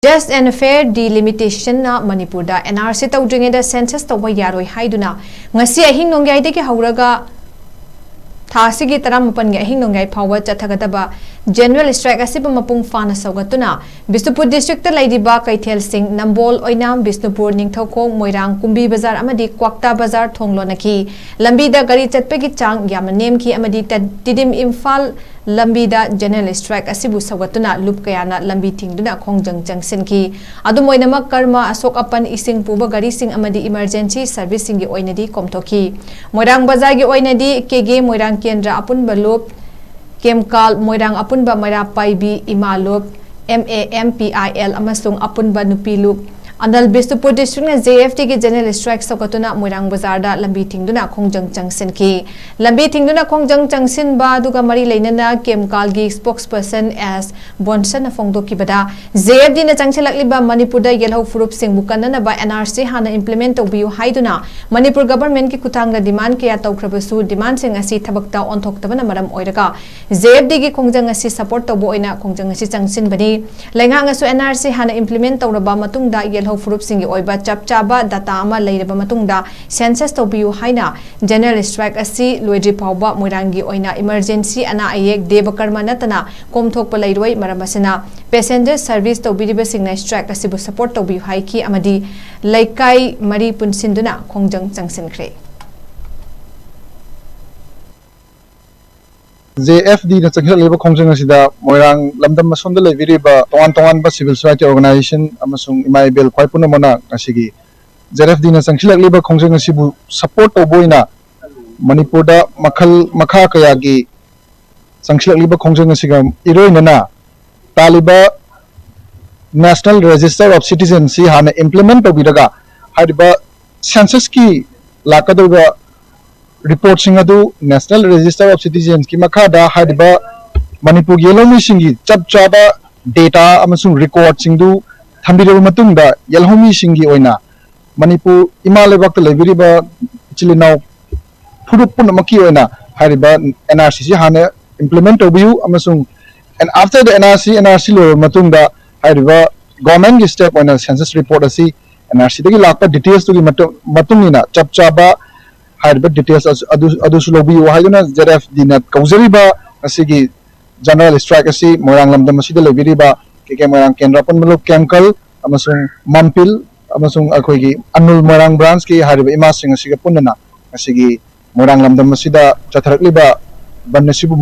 Just and fair delimitation na Manipur da Nrc Toudringeida Census Touba Yaroi Haiduna Ngasi Ahing Nongyaidagi Hauraga Thasigi Taramupan Ahing Nongyai Power Chathaba General Strike Asiba MAPUNG PHANA SOUGATKHRE Bisnupur District Laidiba Kaithel Singh Nambol Oinam Bisnupur Ningthokong Moirang Kumbi Bazar Amadi Kwakta Bazar Thonglonaki Lambida Gari Chatpegi Chang Yamna Nemki Amadi Tidim Imphal Lambida General Strike Asibu Saugatuna Loop Kayana Lambi Tingduna Khongjang Jangsinki Adumoinama Karma Asok Apan Ising Puba Gari Sing Amadi Emergency Servicing Oinadi Komtoki Moirang Bazagi Oinadi KG Moirang Kendra Apun Balup Kemkal Moirang Apunba Maira Paibi Imalup MAMPIL Amasung Apunba Nupilup Andal Bisnupur District na JFT ki General Strike Saugatuna Moirang Bazar da Lambi Tingduna Khongjang Jangsin ki Lambi Tingduna Khongjang Jangsin ba duga mari leinana Kemkal gi spokesperson as Bonsan na Fongdoki bada JFD na Changchilakliba Manipur da Yelho Furup Sing Bukana na ba NRC hana implement Touba Haiduna Manipur government ki kutanga demand kaya tawkhrabasu demand sing asi thabakta onthokta na maram oiraga JFD gi Khongjang asi support tawbo oina Khongjang asi Jangsin bani lenga ngasu NRC hana implement tawraba matungda Yelho Furup Sing oiba chapchaba data ama leiraba matungda census Touba haina General Strike asi loidri pauba moirangi oina emergency ana ayek debakarma natana komthokpa leiroi maramasina passenger service Touba singna strike asibu support Touba haiki amadi laikai mari punsinduna Khongjang Jangsinkhre JFD na Changchilak leba Khongjang asida Moirang lamdam masonda leibiriba tongan ba civil society organization amasung imaibel khwai punamana asigi JFD na Changchilak leba Khongjang asibu support toboina Manipur da makha kaya gi Changchilak leba Khongjang asiga iroina na taliba National Register of Citizens si hana implement tobiraga hariba census ki lakadoba report singadu National Register of Citizens ki makada hadiba Manipur yelhomi singi chap chaba data amasung record singdu thambiro matungda yelhomi singi oina Manipur imalebak lebiriba chilinau furup pun maki oina hadiba NRC si hane implement obiu amasung and after the NRC lo matungda hadiba government step oina census report asi NRC dagi lakpa details tu matungina chap chaba hybrid details adusulobi Haiduna JFD na kauzariba asigi general strike asi Moirang lamdam asida lebiriba keke Moirang kendra pun muluk chemical amasung mampil amasung akoigi anul Moirang branch ki hariba imasing asiga punna asigi Moirang lamdam asida chatharakliba bannasibu